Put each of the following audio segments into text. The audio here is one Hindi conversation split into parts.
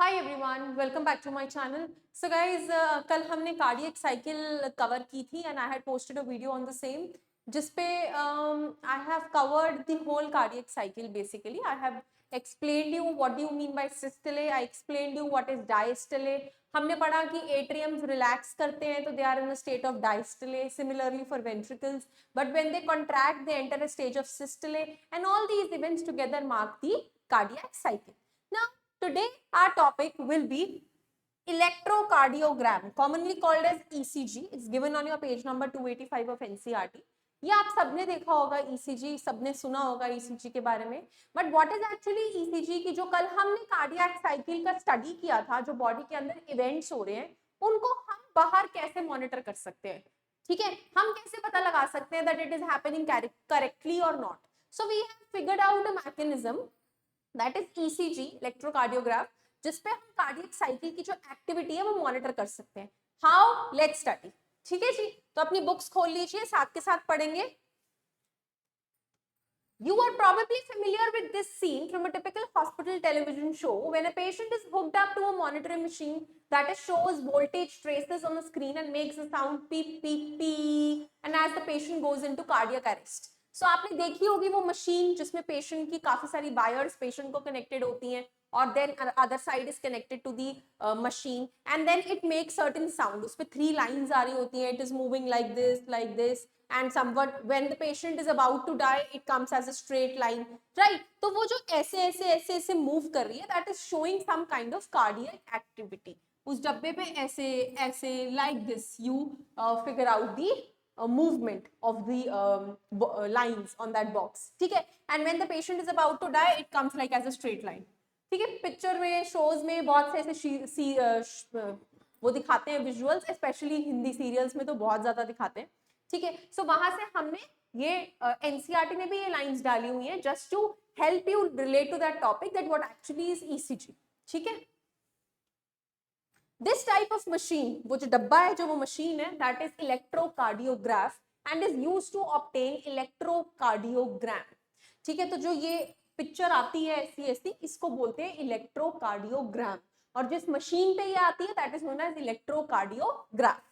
Hi everyone, welcome back to my channel. So guys, कल हमने कार्डियक साइकिल कवर की थी and I had posted a video on the same जिसपे I have covered the whole cardiac cycle. Basically I have explained you what do you mean by systole, I explained you what is diastole। हमने पढ़ा कि एट्रियम्स रिलैक्स करते हैं तो they are in a state of diastole, similarly for ventricles, but when they contract they enter a stage of systole and all these events together mark the cardiac cycle. Now today our topic will be electrocardiogram, commonly called as ECG. It's given on your page number 285 of NCERT. ये आप सबने देखा होगा ECG, सबने सुना होगा ECG के बारे में। But what is actually ECG की जो कल हमने कार्डियक साइकिल का स्टडी किया था, जो बॉडी के अंदर इवेंट्स हो रहे हैं उनको हम बाहर कैसे मॉनिटर कर सकते हैं, ठीक है, हम कैसे पता लगा सकते हैं that it is happening correctly or not. So we have figured out a mechanism that is ECG, electrocardiograph, जिसपे हम कार्डियक साइकिल की जो एक्टिविटी है वो मॉनिटर कर सकते हैं। How, let's study. ठीक है जी, तो अपनी बुक्स खोल लीजिए, साथ के साथ पढ़ेंगे। You are probably familiar with this scene from a typical hospital television show when a patient is hooked up to a monitoring machine that shows voltage traces on the screen and makes a sound beep beep beep, and as the patient goes into cardiac arrest. So आपने देखी होगी वो मशीन जिसमें पेशेंट की काफी सारी वायर्स पेशेंट को कनेक्टेड होती हैं और then other side is connected to the machine and then it makes certain sound. उस पे 3 लाइंस आ रही होती हैं, it is moving like this and somewhat when the patient is about to die it comes as a straight line, right? तो वो जो ऐसे मूव कर रही है that is showing some kind of cardiac activity। उस डब्बे पे ऐसे ऐसे like this you figure out the movement of the lines on that box, ठीक है। and when the patient is about to die it comes like as a straight line, ठीक है। पिक्चर में, शोज में बहुत से ऐसे वो दिखाते हैं विजुअल्स, स्पेशली हिंदी सीरियल्स में तो बहुत ज्यादा दिखाते हैं, ठीक है। सो वहां से हमने ये एनसीईआरटी ने भी ये लाइंस डाली हुई हैं just to help you relate to that topic that what actually is ECG, ठीक है। दिस टाइप ऑफ मशीन, वो जो डब्बा है, जो वो मशीन है, that is electrocardiograph and is used to obtain electrocardiogram, ठीक है। तो जो ये पिक्चर आती है ऐसी ऐसी, इसको बोलते हैं इलेक्ट्रोकार्डियोग्राम, और जिस मशीन पे ये आती है that is known as electrocardiograph.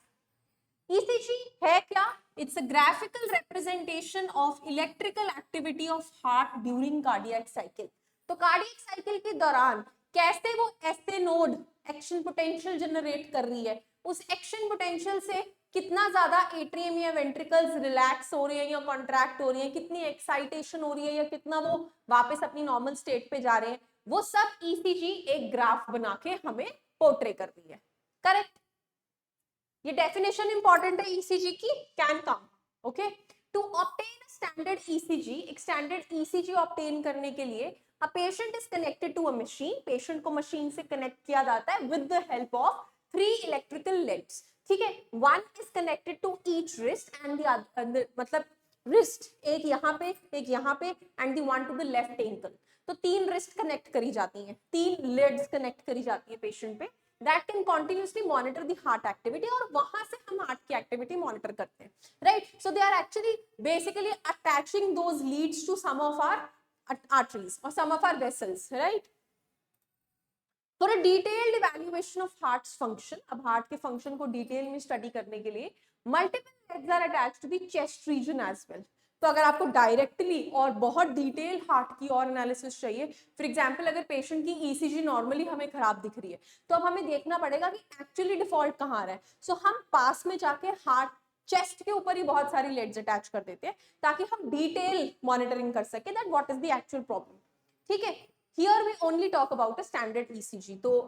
ECG है क्या? It's a graphical representation of electrical activity of heart during cardiac cycle। तो कार्डियक साइकिल के दौरान कैसे वो ऐसे नोड एक्शन पोटेंशियल जनरेट कर रही है, उस एक्शन पोटेंशियल से कितना ज्यादा एट्रियम या वेंट्रिकल्स रिलैक्स हो रही है या कॉन्ट्रैक्ट हो रही है, कितनी एक्साइटेशन हो रही है या कितना वो वापस अपनी नॉर्मल स्टेट पे जा रहे हैं, वो सब ECG एक ग्राफ बना के हमें पोर्ट्रे कर रही है, करेक्ट। ये डेफिनेशन इंपॉर्टेंट है ECG की, can come, okay. To obtain standard ECG, एक स्टैंडर्ड ECG ऑब्टेन करने के लिए a patient is connected to a machine, patient को मशीन से कनेक्ट किया जाता है with the help of 3 electrical leads, ठीक है। One is connected to each wrist and the मतलब रिस्ट एक यहाँ पे एक यहाँ पे and the one to the left ankle. तो 3 रिस्ट कनेक्ट करी जाती हैं, 3 लेड्स कनेक्ट करी जाती है पेशेंट पे, that can continuously monitor the heart activity, और वहां से हम हार्ट की एक्टिविटी मॉनिटर करते हैं, right. So they are actually basically attaching those leads to some of our arteries or some of our vessels, right? For a detailed evaluation of heart's function, अब हार्ट के फंक्शन को डिटेल में स्टडी करने के लिए multiple legs are attached to the chest region as well। तो अगर आपको डायरेक्टली और बहुत डिटेल हार्ट की और एनालिसिस चाहिए, फॉर एग्जांपल अगर पेशेंट की ECG नॉर्मली हमें खराब दिख रही है तो अब हमें देखना पड़ेगा कि एक्चुअली डिफॉल्ट कहाँ आ रहा है। सो हम पास में जाके हार्ट चेस्ट के ऊपर ही बहुत सारी लेड्स अटैच कर देते हैं ताकि हम डिटेल मॉनिटरिंग कर सके that what is the actual problem, ठीक है। Here we only talk about a standard ECG। तो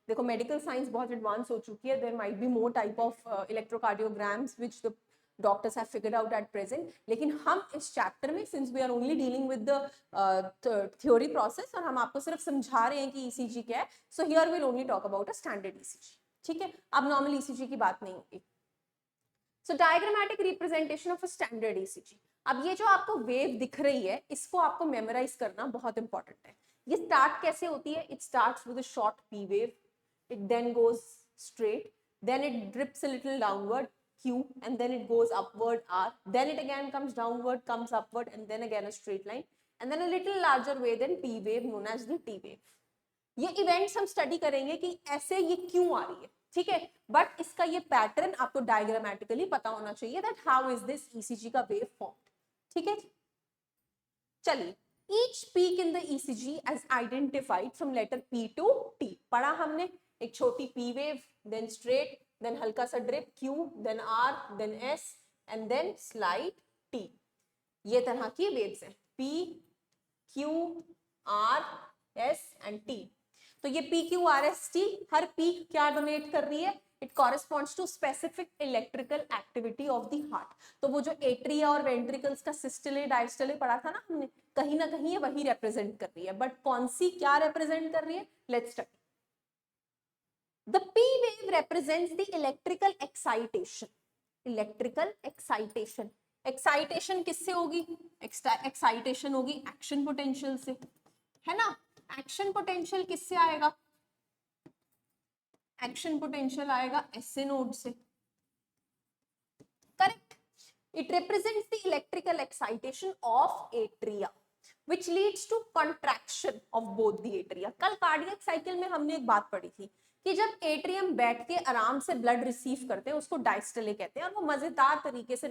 देखो मेडिकल साइंस बहुत एडवांस हो चुकी है, there might be more type of electrocardiograms which the doctors have figured out at present, लेकिन हम इस चैप्टर में since we are only dealing with the theory process और हम आपको सिर्फ समझा रहे हैं कि ECG क्या है, so here will only talk about a standard ECG, ठीक है। अब नॉर्मल ECG की बात नहीं होगी। So diagrammatic representation of a standard ECG। अब ये जो आपको वेव दिख रही है इसको आपको मेमोराइज करना बहुत इंपॉर्टेंट है। ये स्टार्ट कैसे होती है? It starts with a short P wave, it then goes straight, then it drips a little downward Q, and then it goes upward R, then it again comes downward, comes upward, and then again a straight line, and then a little larger wave than P wave known as the T wave, ये इवेंट्स हम स्टडी करेंगे कि ऐसे ये क्यों आ रही है, ठीक है, बट इसका ये पैटर्न आपको डायग्रामेटिकली पता होना चाहिए that how is this ECG का वेव फॉर्म, ठीक है। चलिए, each peak in the ECG as identified from letter P to T पढ़ा हमने, एक छोटी P wave, then straight, then हल्का सा drip Q, then R, then S and then slide T। ये तरह की waves हैं P, Q, R, S and T। तो ये P, Q, R, S, T हर peak क्या डोनेट कर रही है, it corresponds to specific electrical activity of the heart. तो वो जो एट्रिया और वेंट्रिकल्स का सिस्टले डायस्टले पढ़ा था ना हमने, कहीं ना कहीं ये वही रिप्रेजेंट कर रही है, बट कौन सी क्या रिप्रेजेंट कर रही है, let's study. The P wave represents the electrical excitation. Electrical excitation, excitation किससे होगी, एक्साइटेशन होगी एक्शन पोटेंशियल से, है ना। एक्शन पोटेंशियल किससे आएगा, एक्शन पोटेंशियल आएगा एसए नोड से, correct. It represents the electrical excitation of atria which leads to contraction of both the atria। कल कार्डियक साइकिल में हमने एक बात पढ़ी थी कि जब एट्रियम बैठ के आराम से ब्लड रिसीव करते हैं उसको डायस्टले कहते हैं, और वो मजेदार तरीके से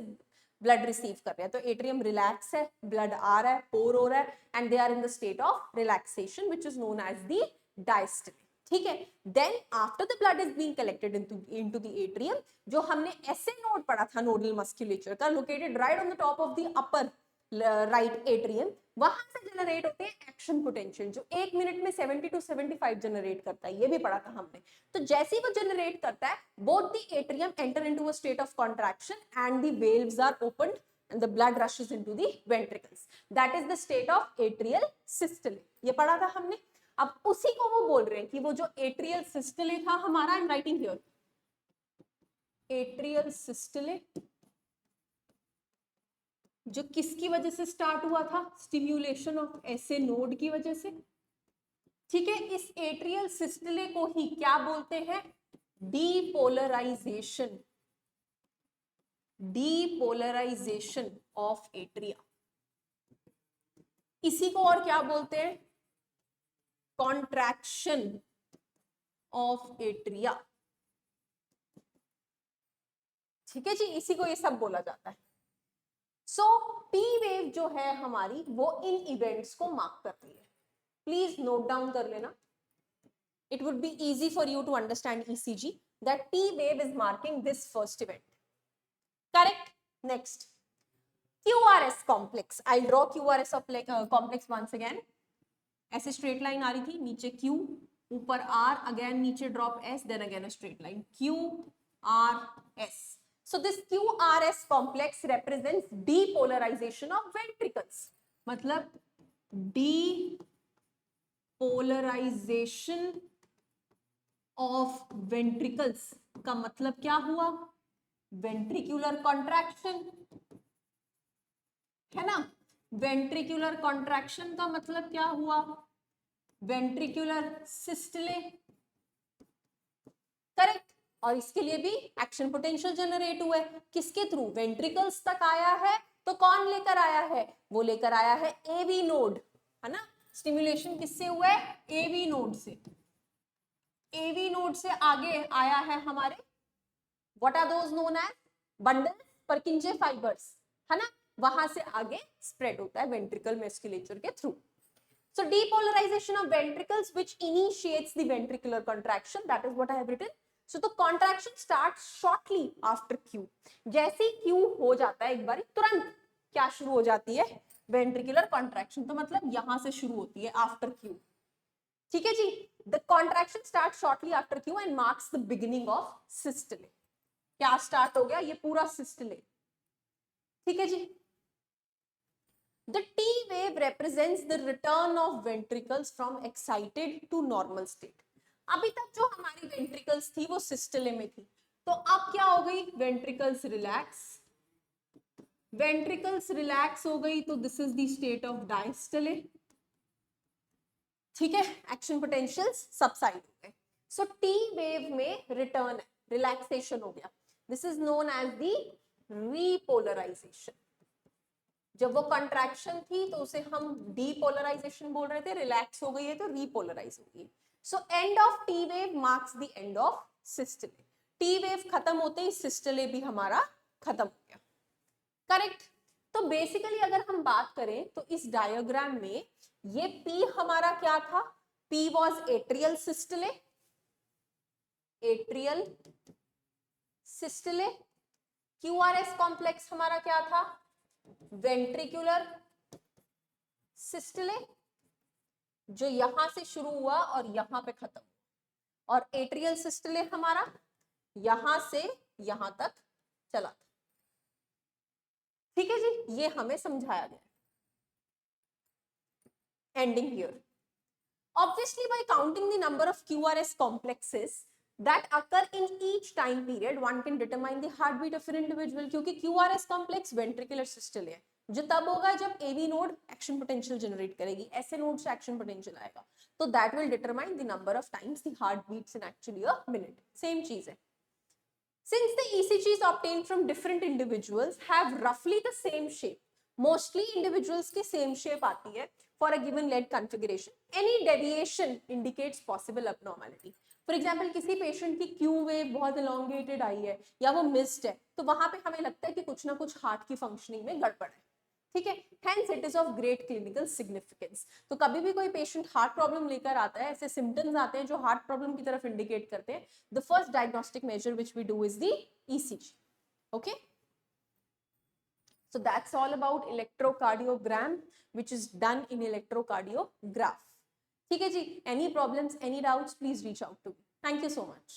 ब्लड रिसीव कर रहे हैं, तो एट्रियम रिलैक्स है, ब्लड आ रहा है, पोर हो रहा है, and they are in the state of relaxation which is known as the diastole, ठीक है। Then after the blood is being collected into the atrium, जो हमने एसए नोड पढ़ा था नोडल मस्कुलेचर का, located right on the top of the upper right atrium, वहां से जनरेट होते हैं एक्शन पोटेंशियल, जो 1 मिनट में 70 to 75 जनरेट करता है, ये भी पढ़ा था हमने। तो जैसे ही वो जनरेट करता है, both the atrium enter into a state of contraction and the valves are opened and the blood rushes into the ventricles, that is the state of atrial systole, ये पढ़ा था हमने। अब उसी को वो बोल रहे हैं कि वो जो एट्रियल सिस्टले था हमारा, I am writing here atrial systole, जो किसकी वजह से स्टार्ट हुआ था, स्टिम्युलेशन ऑफ एसए नोड की वजह से, ठीक है। इस एट्रियल सिस्टले को ही क्या बोलते हैं, डीपोलराइजेशन, डीपोलराइजेशन ऑफ एट्रिया। इसी को और क्या बोलते हैं, कॉन्ट्रैक्शन ऑफ एट्रिया, ठीक है जी, इसी को ये सब बोला जाता है। सो पी वेव जो है हमारी, वो इन इवेंट्स को मार्क करती है, प्लीज नोट डाउन कर लेना, it would be easy for you to understand ECG that P wave is marking this first event, correct. Next, QRS complex, I'll draw QRS complex once again। ऐसे स्ट्रेट लाइन आ रही थी, नीचे Q, ऊपर R, अगेन नीचे drop S, then again a straight line QRS। So this QRS complex represents depolarization of ventricles, मतलब depolarization of ventricles का मतलब क्या हुआ, ventricular contraction, है ना। वेंट्रिकुलर कॉन्ट्रैक्शन का मतलब क्या हुआ, वेंट्रिकुलर सिस्टले, करेक्ट। और इसके लिए भी एक्शन पोटेंशियल जनरेट हुआ है, किसके थ्रू, वेंट्रिकल्स तक आया है, तो कौन लेकर आया है, वो लेकर आया है एवी नोड, है ना। स्टिमुलेशन किससे हुआ है, एवी नोड से, एवी नोड से आगे आया है हमारे, what are those known as bundles, Purkinje fibres, है ना, वहां से आगे स्प्रेड होता है वेंट्रिकल मस्कुलेचर के through. So depolarization of ventricles which initiates the ventricular contraction, that is what I have written। So the contraction starts shortly after Q। जैसे ही Q हो जाता है एक बार, तुरंत क्या शुरू हो जाती है, ventricular contraction, तो मतलब यहां से शुरू होती है after Q, ठीक है जी। The contraction starts shortly after Q and marks the beginning of systole। क्या स्टार्ट हो गया, ये पूरा systole, ठीक है जी। The T wave represents the return of ventricles from excited to normal state। अभी तक जो हमारी ventricles थी वो सिस्टले में थी, तो अब क्या हो गई, ventricles relax, ventricles relax हो गई, तो this is the state of diastole, ठीक है। एक्शन पोटेंशियल्स सबसाइड हो गए, सो टी वेव में रिटर्न है, रिलैक्सेशन हो गया, this is known as the repolarisation. जब वो कंट्रैक्शन थी तो उसे हम डीपोलराइजेशन बोल रहे थे, रिलैक्स हो गई है तो रीपोलराइज हो गई। So end of T wave marks the end of systole. T wave खत्म होते ही सिस्टले भी हमारा खत्म हो गया, करेक्ट। तो बेसिकली अगर हम बात करें तो इस डायग्राम में ये P हमारा क्या था, P was atrial systole, atrial systole. QRS complex हमारा क्या था, वेंट्रिकुलर सिस्टले, जो यहां से शुरू हुआ और यहां पे खत्म, और एट्रियल सिस्टले हमारा यहां से यहां तक चला था। ठीक है जी, ये हमें समझाया गया। Ending here, obviously by counting the number of QRS complexes that occur in each time period one can determine the heartbeat of an individual, क्योंकि QRS complex ventricular systole है, जो तब होगा जब AV node action potential generate करेगी, SA node से action potential आएगा, तो that will determine the number of times the heart beats in actually a minute, same चीज है। Since the ECGs obtained from different individuals have roughly the same shape, mostly individuals की same shape आती है for a given lead configuration, any deviation indicates possible abnormality. For example, किसी patient की Q wave बहुत elongated आई है या वो missed है, तो वहां पे हमें लगता है कि कुछ ना कुछ हार्ट की फंक्शनिंग में गड़बड़ है, ठीक है। Hence it is of great clinical significance. तो कभी भी कोई पेशेंट हार्ट प्रॉब्लम लेकर आता है, ऐसे सिम्टम्स आते हैं जो हार्ट प्रॉब्लम की तरफ इंडिकेट करते हैं, the first diagnostic measure which we do is the ECG. Okay, so that's all about electrocardiogram which is done in electrocardiograph. ठीक है जी, any problems, any doubts, please reach out to me. Thank you so much.